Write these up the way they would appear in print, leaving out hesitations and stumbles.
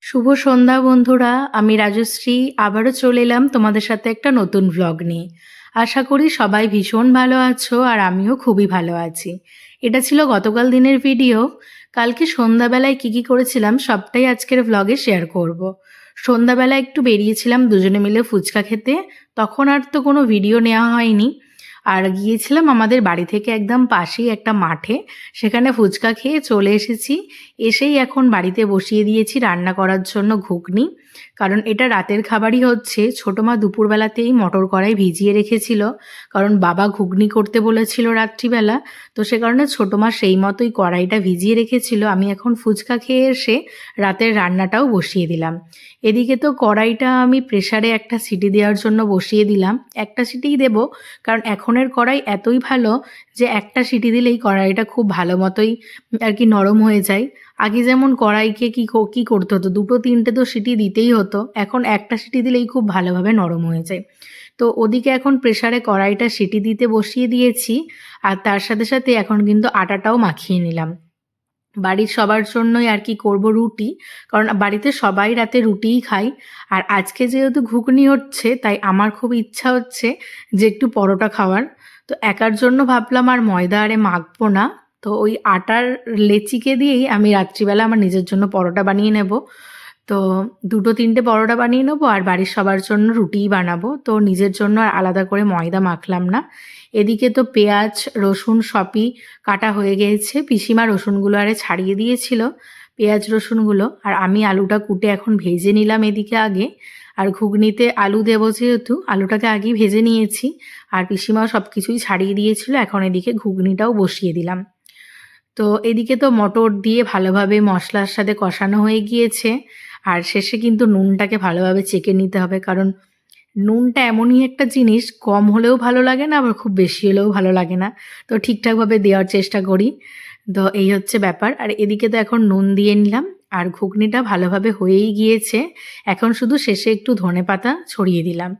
শুভ সন্ধ্যা বন্ধুরা, আমি রাজশ্রী আবারও চলে এলাম তোমাদের সাথে একটা নতুন ভ্লগ নিয়ে। আশা করি সবাই ভীষণ ভালো আছো আর আমিও খুবই ভালো আছি। এটা ছিল গতকাল দিনের ভিডিও। কালকে সন্ধ্যাবেলায় কি করেছিলাম সবটাই আজকের ভ্লগে শেয়ার করব। সন্ধ্যাবেলায় একটু বেরিয়েছিলাম দুজনে মিলে ফুচকা খেতে, তখন আর তো কোনো ভিডিও নেওয়া হয়নি। আর গিয়েছিলাম আমাদের বাড়ি থেকে একদম পাশেই একটা মাঠে, সেখানে ফুচকা খেয়ে চলে এসেছি। এসেই এখন বাড়িতে বসিয়ে দিয়েছি রান্না করার জন্য ঘুগনি, কারণ এটা রাতের খাবারই হচ্ছে। ছোটো মা দুপুরবেলাতেই মটর কড়াই ভিজিয়ে রেখেছিল, কারণ বাবা ঘুগনি করতে বলেছিল রাত্রিবেলা। তো সে কারণে ছোটো মা সেই মতোই কড়াইটা ভিজিয়ে রেখেছিল। আমি এখন ফুচকা খেয়ে এসে রাতের রান্নাটাও বসিয়ে দিলাম। এদিকে তো কড়াইটা আমি প্রেসারে একটা সিটি দেওয়ার জন্য বসিয়ে দিলাম। একটা সিটিই দেব, কারণ এখনের কড়াই এতই ভালো যে একটা সিটি দিলেই কড়াইটা খুব ভালো মতোই আর কি নরম হয়ে যায়। আগে যেমন কড়াইকে কি করতে হতো, দুটো তিনটে তো সিটি দিতেই হতো, এখন একটা সিটি দিলেই খুব ভালোভাবে নরম হয়ে যায়। তো ওদিকে এখন প্রেসারে কড়াইটা সিটি দিতে বসিয়ে দিয়েছি, আর তার সাথে সাথে এখন কিন্তু আটাটাও মাখিয়ে নিলাম। বাড়ির সবার জন্যই আর কি করব রুটি, কারণ বাড়িতে সবাই রাতে রুটিই খায়। আর আজকে যেহেতু ঘুগনি হচ্ছে, তাই আমার খুব ইচ্ছা হচ্ছে যে একটু পরোটা খাওয়ার। তো একার জন্য ভাবলাম আর ময়দা আরে মাখবো না, তো ওই আটার লেচিকে দিয়েই আমি রাত্রিবেলা আমার নিজের জন্য পরোটা বানিয়ে নেব। তো দুটো তিনটে পরোটা বানিয়ে নেবো আর বাড়ির সবার জন্য রুটিই বানাবো। তো নিজের জন্য আর আলাদা করে ময়দা মাখলাম না। এদিকে তো পেঁয়াজ রসুন সবই কাটা হয়ে গিয়েছে, পিসিমা রসুনগুলো আরে ছাড়িয়ে দিয়েছিল পেঁয়াজ রসুনগুলো, আর আমি আলুটা কুটে এখন ভেজে নিলাম এদিকে আগে। আর ঘুগনিতে আলু দেবো যেহেতু আলুটাকে আগেই ভেজে নিয়েছি, আর পিসিমাও সব কিছুই ছাড়িয়ে দিয়েছিল। এখন এদিকে ঘুগনিটাও বসিয়ে দিলাম। তো এদিকে তো মটর দিয়ে ভালোভাবে মশলার সাথে কষানো হয়ে গিয়েছে। আর শেষে কিন্তু নুনটাকে ভালোভাবে চেখে নিতে হবে, কারণ নুনটা এমনই একটা জিনিস, কম হলেও ভালো লাগে না, আবার খুব বেশি হলেও ভালো লাগে না। তো ঠিকঠাকভাবে দেওয়ার চেষ্টা করি। তো এই হচ্ছে ব্যাপার। আর এদিকে তো এখন নুন দিয়ে নিলাম, আর ঘুগনিটা ভালোভাবে হয়েই গিয়েছে। এখন শুধু শেষে একটু ধনেপাতা ছড়িয়ে দিলাম,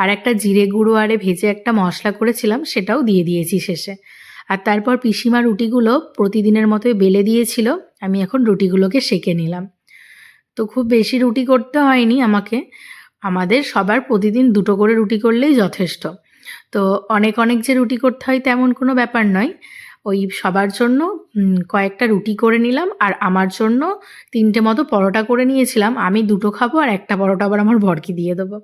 আর একটা জিরে গুঁড়ো আরে ভেজে একটা মশলা করেছিলাম সেটাও দিয়ে দিয়েছি শেষে। আর তারপর পিসিমা রুটিগুলো প্রতিদিনের মতোই বেলে দিয়েছিল, আমি এখন রুটিগুলোকে সেঁকে নিলাম। তো খুব বেশি রুটি করতে হয়নি আমাকে, আমাদের সবার প্রতিদিন দুটো করে রুটি করলেই যথেষ্ট। তো অনেক অনেক যে রুটি করতে হয় তেমন কোনো ব্যাপার নয়। ওই সবার জন্য কয়েকটা রুটি করে নিলাম, আর আমার জন্য তিনটে মতো পরোটা করে নিয়েছিলাম। আমি দুটো খাবো আর একটা পরোটা আবার আমার বরকে দিয়ে দেবো।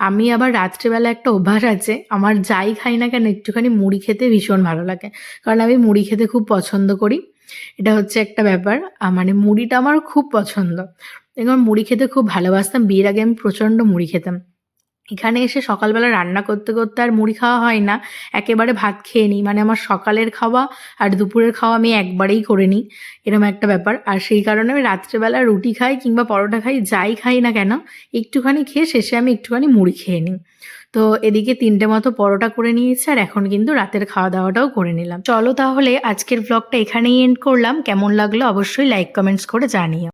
আমি আবার রাত্রেবেলা একটা অভ্যাস আছে, আমার যাই খাই না কেন একটুখানি মুড়ি খেতে ভীষণ ভালো লাগে, কারণ আমি মুড়ি খেতে খুব পছন্দ করি। এটা হচ্ছে একটা ব্যাপার, মানে মুড়িটা আমার খুব পছন্দ। এবং মুড়ি খেতে খুব ভালোবাসতাম, বিয়ের আগে আমি প্রচণ্ড মুড়ি খেতাম। এখানে এসে সকালবেলা রান্না করতে করতে আর মুড়ি খাওয়া হয় না, একেবারে ভাত খেয়ে নিই। মানে আমার সকালের খাওয়া আর দুপুরের খাওয়া আমি একবারেই করে নিই, এরকম একটা ব্যাপার। আর সেই কারণে আমি রাত্রেবেলা রুটি খাই কিংবা পরোটা খাই, যাই খাই না কেন একটুখানি খেয়ে শেষে আমি একটুখানি মুড়ি খেয়ে নিই। তো এদিকে তিনটে মতো পরোটা করে নিয়েছি, আর এখন কিন্তু রাতের খাওয়া দাওয়াটাও করে নিলাম। চলো তাহলে আজকের ব্লগটা এখানেই এন্ড করলাম। কেমন লাগলো অবশ্যই লাইক কমেন্টস করে জানিও।